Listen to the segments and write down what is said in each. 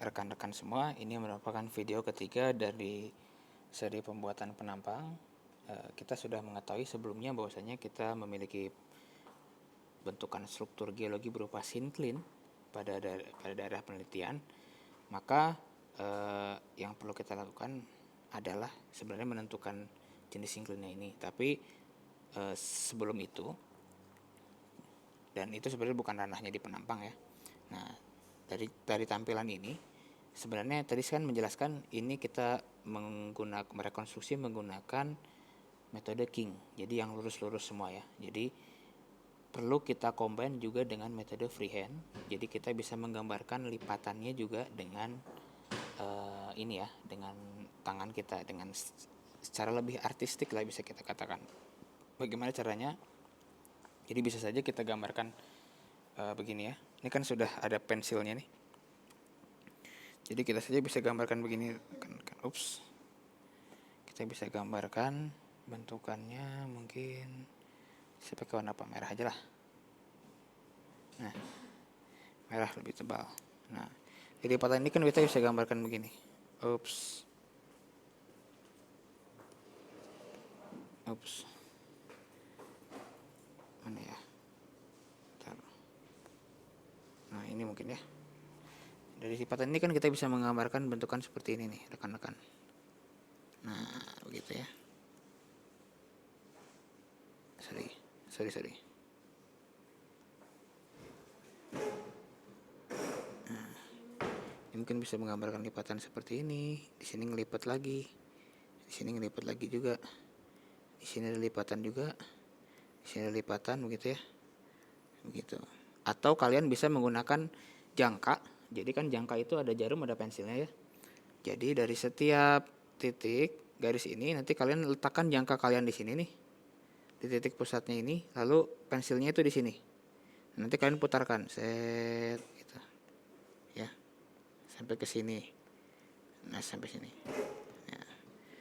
rekan-rekan semua, ini merupakan video ketiga dari seri pembuatan penampang. Kita sudah mengetahui sebelumnya bahwasanya kita memiliki bentukan struktur geologi berupa sinkline pada daerah penelitian. Maka yang perlu kita lakukan adalah sebenarnya menentukan jenis sinklinnya ini. Tapi sebelum itu, dan itu sebenarnya bukan ranahnya di penampang ya. Nah, dari tampilan ini sebenarnya tadi kan menjelaskan ini kita merekonstruksi menggunakan metode King. Jadi yang lurus-lurus semua ya. Jadi perlu kita combine juga dengan metode freehand. Jadi kita bisa menggambarkan lipatannya juga dengan ini ya, dengan tangan kita, dengan secara lebih artistik lah bisa kita katakan. Bagaimana caranya? Jadi bisa saja kita gambarkan begini ya. Ini kan sudah ada pensilnya nih. Jadi kita saja bisa gambarkan begini. Ups. Kita bisa gambarkan bentukannya mungkin saya pakai warna apa? Merah aja lah. Nah, merah lebih tebal. Nah, jadi lipatan ini kan kita bisa gambarkan begini. Ups. Mana ya? Nah, ini mungkin ya. Dari lipatan ini kan kita bisa menggambarkan bentukan seperti ini nih, rekan-rekan. Nah, begitu ya. Sorry. Nah, ini mungkin bisa menggambarkan lipatan seperti ini. Di sini ngelipat lagi. Di sini ngelipat lagi juga. Di sini ada lipatan juga. Di sini ada lipatan begitu ya. Begitu. Atau kalian bisa menggunakan jangka. Jadi kan jangka itu ada jarum, ada pensilnya ya. Jadi dari setiap titik garis ini nanti kalian letakkan jangka kalian di sini nih. Di titik pusatnya ini, lalu pensilnya itu di sini. Nanti kalian putarkan, set gitu. Ya. Sampai ke sini. Nah, sampai sini. Ya.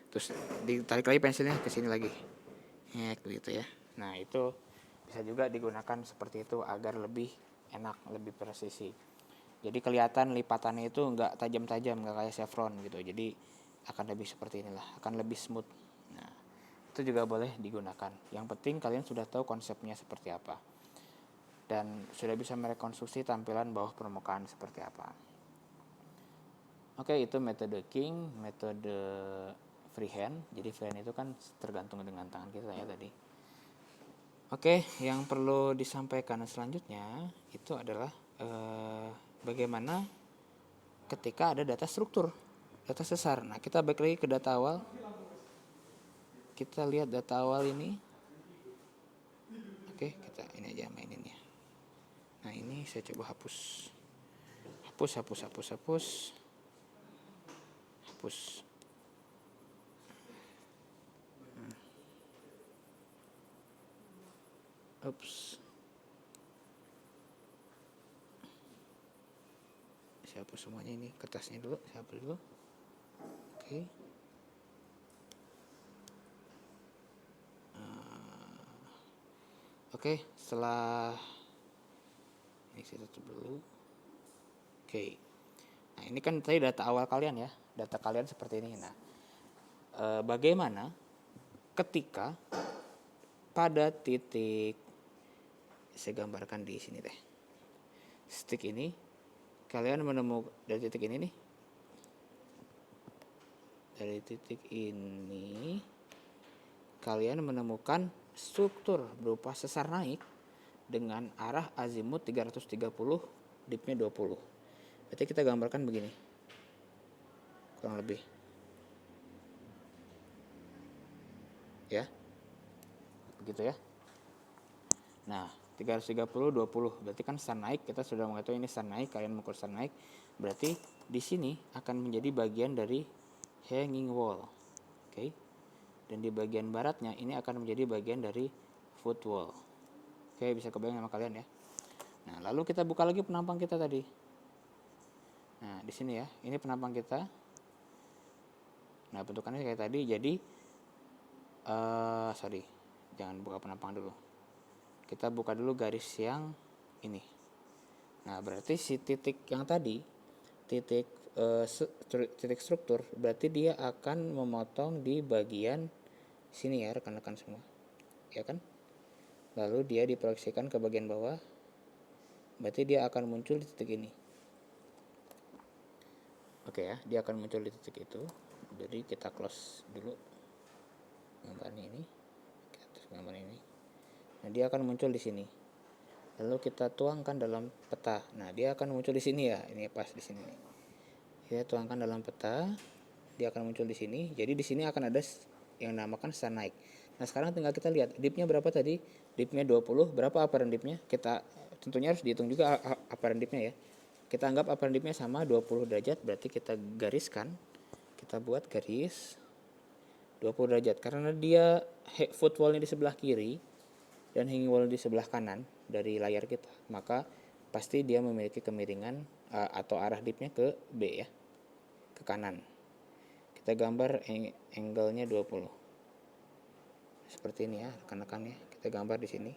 Terus ditarik lagi pensilnya ke sini lagi. Ya, begitu ya. Nah, itu bisa juga digunakan seperti itu agar lebih enak, lebih presisi. Jadi kelihatan lipatannya itu enggak tajam-tajam, enggak kayak chevron gitu. Jadi akan lebih seperti inilah, akan lebih smooth. Nah, itu juga boleh digunakan. Yang penting kalian sudah tahu konsepnya seperti apa. Dan sudah bisa merekonstruksi tampilan bawah permukaan seperti apa. Oke, itu metode King, metode freehand. Jadi freehand itu kan tergantung dengan tangan kita ya tadi. Oke, yang perlu disampaikan selanjutnya itu adalah bagaimana ketika ada data struktur, data sesar. Nah, kita balik lagi ke data awal. Kita lihat data awal ini. Oke, kita ini aja mainin ya. Nah, ini saya coba hapus. Hapus. Ups. Saya hapus semuanya ini, kertasnya dulu, saya hapus dulu. Oke. Oke, setelah ini saya tutup dulu. Oke. Nah, ini kan tadi data awal kalian ya. Data kalian seperti ini. Nah, bagaimana ketika pada titik, saya gambarkan di sini deh. Titik ini kalian menemukan dari titik ini nih. Dari titik ini kalian menemukan struktur berupa sesar naik dengan arah azimut 330, dipnya 20. Berarti kita gambarkan begini. Kurang lebih. Ya. Begitu ya. Nah, 330 20. Berarti kan sesar naik, kita sudah mengetahui ini sesar naik, kalian mengukur sesar naik. Berarti di sini akan menjadi bagian dari hanging wall. Oke. Dan di bagian baratnya ini akan menjadi bagian dari foot wall. Oke, bisa kebayang sama kalian ya. Nah, lalu kita buka lagi penampang kita tadi. Nah, di sini ya, ini penampang kita. Nah, bentukannya kayak tadi. Jadi jangan buka penampang dulu. Kita buka dulu garis yang ini. Nah, berarti si titik yang tadi, titik titik struktur, berarti dia akan memotong di bagian sini ya rekan-rekan semua, ya kan? Lalu dia diproyeksikan ke bagian bawah, berarti dia akan muncul di titik ini. Oke ya, dia akan muncul di titik itu. Jadi kita close dulu gambarnya ini, terus gambar ini. Nah, dia akan muncul di sini. Lalu kita tuangkan dalam peta. Nah, dia akan muncul di sini ya. Ini pas di sini nih. Kita tuangkan dalam peta, dia akan muncul di sini. Jadi di sini akan ada yang namakan star naik. Nah, sekarang tinggal kita lihat dipnya berapa tadi? Dipnya 20, berapa apparent dipnya? Kita tentunya harus dihitung juga apparent dipnya ya. Kita anggap apparent dipnya sama 20 derajat, berarti kita gariskan. Kita buat garis 20 derajat karena dia foot wall-nya di sebelah kiri dan hanging wall di sebelah kanan dari layar kita, maka pasti dia memiliki kemiringan atau arah dipnya ke B ya, ke kanan. Kita gambar angle-nya 20 seperti ini ya rekan-rekan ya. Kita gambar di sini,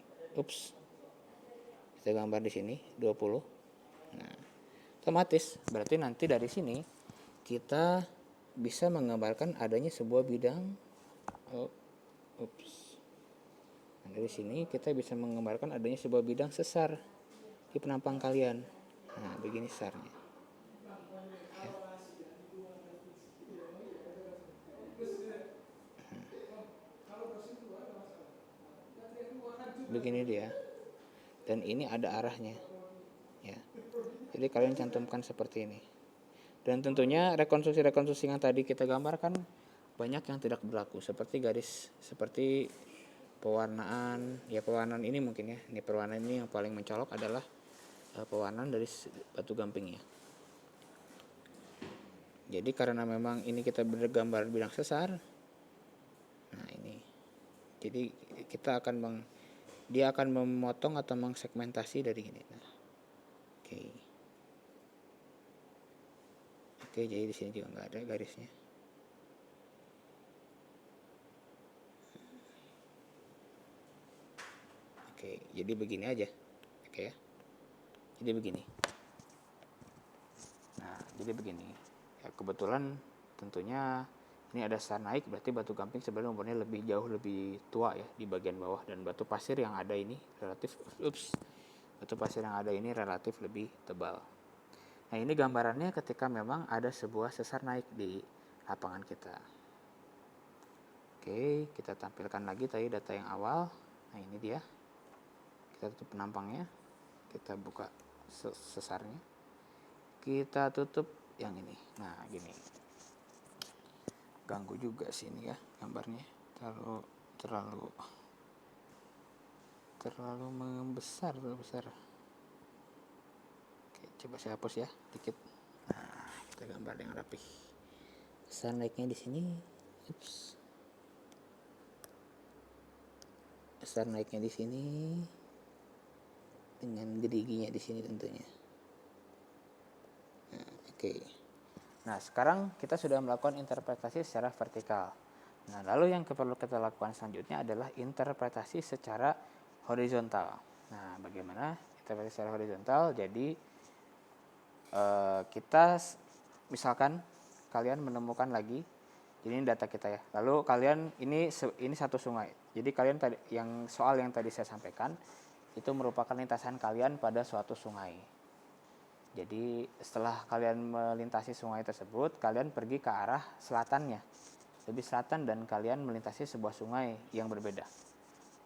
kita gambar di sini 20. Nah, otomatis berarti nanti dari sini kita bisa menggambarkan adanya sebuah bidang. Nah, dari sini kita bisa menggambarkan adanya sebuah bidang sesar di penampang kalian. Nah, begini sesarnya. Ya. Begini dia. Dan ini ada arahnya. Ya. Jadi kalian cantumkan seperti ini. Dan tentunya rekonstruksi-rekonstruksi yang tadi kita gambarkan banyak yang tidak berlaku, seperti garis, seperti pewarnaan. Ya, pewarnaan ini mungkin ya. Ini pewarnaan ini yang paling mencolok adalah pewarnaan dari batu gampingnya. Jadi karena memang ini kita bergambar bidang sesar. Nah, ini. Jadi kita akan dia akan memotong atau mengsegmentasi dari ini. Nah, oke. Oke, jadi di sini juga nggak ada garisnya. Oke, jadi begini aja. Oke ya. Jadi begini. Nah, jadi begini. Ya, kebetulan tentunya ini ada star naik, berarti batu gamping sebenarnya umurnya lebih jauh lebih tua ya di bagian bawah, dan batu pasir yang ada ini relatif lebih tebal. Nah, ini gambarannya ketika memang ada sebuah sesar naik di lapangan kita. Oke, kita tampilkan lagi tadi data yang awal. Nah, ini dia. Kita tutup penampangnya. Kita buka sesarnya. Kita tutup yang ini. Nah, gini. Ganggu juga sini ya gambarnya. Terlalu membesar, terlalu besar. Oke, coba saya hapus ya dikit. Nah, kita gambar yang rapi. Sesar naiknya di sini. Sesar naiknya di sini dengan geriginya di sini tentunya. Nah, oke. Nah, sekarang kita sudah melakukan interpretasi secara vertikal. Nah, lalu yang perlu kita lakukan selanjutnya adalah interpretasi secara horizontal. Nah, bagaimana interpretasi secara horizontal? Jadi kita misalkan kalian menemukan lagi, jadi ini data kita ya. Lalu kalian ini satu sungai. Jadi kalian tadi yang tadi saya sampaikan itu merupakan lintasan kalian pada suatu sungai. Jadi setelah kalian melintasi sungai tersebut, kalian pergi ke arah selatannya, lebih selatan, dan kalian melintasi sebuah sungai yang berbeda.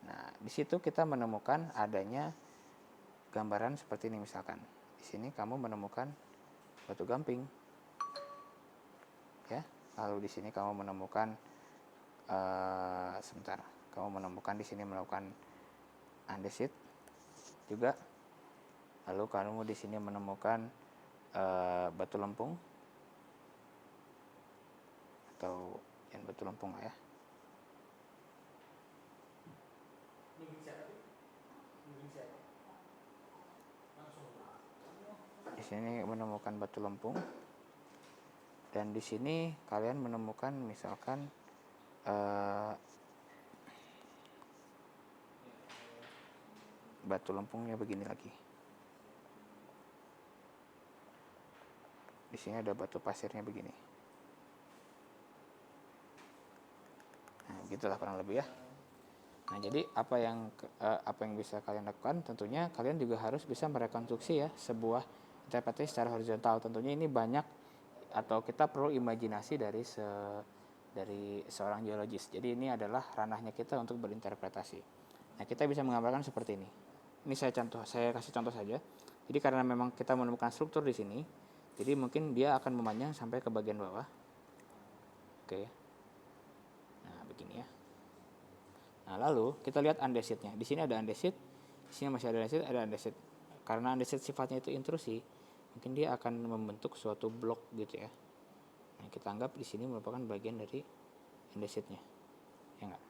Nah, di situ kita menemukan adanya gambaran seperti ini misalkan. Di sini kamu menemukan batu gamping, ya. Lalu di sini kamu menemukan kamu menemukan di sini melakukan andesit juga. Lalu kamu di sini menemukan batu lempung atau yang batu lempung ya. Di sini menemukan batu lempung, dan di sini kalian menemukan misalkan batu lempungnya begini lagi. Di sini ada batu pasirnya begini. Nah, gitulah kurang lebih ya. Nah, jadi apa yang bisa kalian lakukan? Tentunya kalian juga harus bisa merekonstruksi ya sebuah interpretasi secara horizontal. Tentunya ini banyak atau kita perlu imajinasi dari seorang geologis. Jadi ini adalah ranahnya kita untuk berinterpretasi. Nah, kita bisa menggambarkan seperti ini. Ini saya kasih contoh saja. Jadi karena memang kita menemukan struktur di sini, jadi mungkin dia akan memanjang sampai ke bagian bawah. Oke. Nah, begini ya. Nah, lalu kita lihat andesit-nya. Di sini ada andesit, di sini masih ada andesit. Karena andesit sifatnya itu intrusi, mungkin dia akan membentuk suatu blok gitu ya. Nah, kita anggap di sini merupakan bagian dari andesitnya. Ya enggak?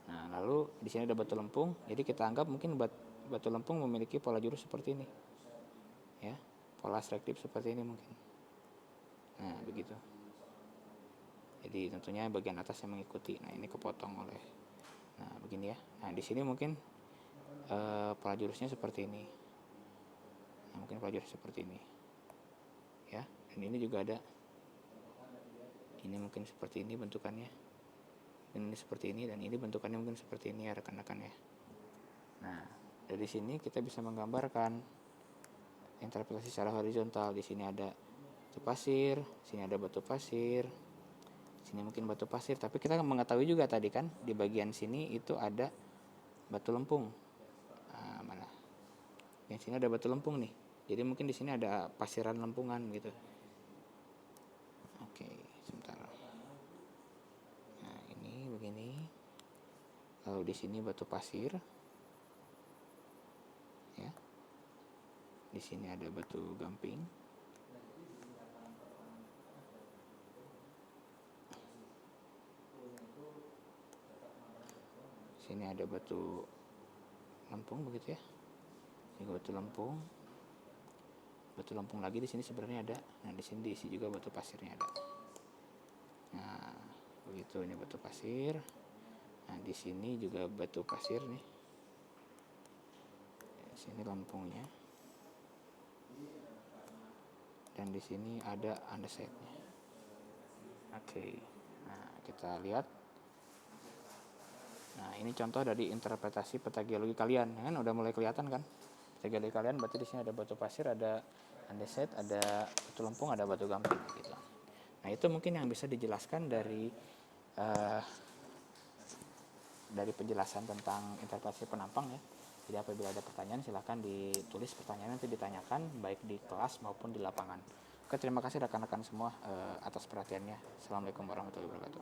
Nah, lalu di sini ada batu lempung, jadi kita anggap mungkin batu lempung memiliki pola jurus seperti ini. Ya, pola selektif seperti ini mungkin. Nah, begitu. Jadi tentunya bagian atas yang mengikuti. Nah, ini kepotong oleh. Nah, begini ya. Nah, di sini mungkin pola jurusnya seperti ini. Nah, mungkin pola jurus seperti ini. Ya, dan ini juga ada. Ini mungkin seperti ini bentukannya. Ini seperti ini, dan ini bentukannya mungkin seperti ini ya rekan-rekan ya. Nah, dari sini kita bisa menggambarkan interpretasi secara horizontal. Di sini ada batu pasir, sini ada batu pasir, sini mungkin batu pasir. Tapi kita mengetahui juga tadi kan di bagian sini itu ada batu lempung. Nah, mana? Yang sini ada batu lempung nih. Jadi mungkin di sini ada pasiran lempungan gitu. Oke, sebentar. Nah, ini begini. Lalu di sini batu pasir. Ya. Di sini ada batu gamping. Sini ada batu lempung begitu ya. Ini batu lempung. Batu lempung lagi di sini sebenarnya ada. Nah, di sini diisi juga batu pasirnya ada. Nah, begitu, ini batu pasir. Nah, di sini juga batu pasir nih. Di sini lempungnya. Dan di sini ada andesitnya. Oke. Nah, kita lihat. Nah, ini contoh dari interpretasi peta geologi kalian. Kan udah mulai kelihatan kan? Peta geologi kalian berarti di sini ada batu pasir, ada andesit, ada batu lempung, ada batu gamping gitu. Nah, itu mungkin yang bisa dijelaskan dari penjelasan tentang interpretasi penampang ya. Jadi apabila ada pertanyaan silahkan ditulis pertanyaan, nanti ditanyakan baik di kelas maupun di lapangan. Oke, terima kasih rekan-rekan semua atas perhatiannya. Assalamualaikum warahmatullahi wabarakatuh.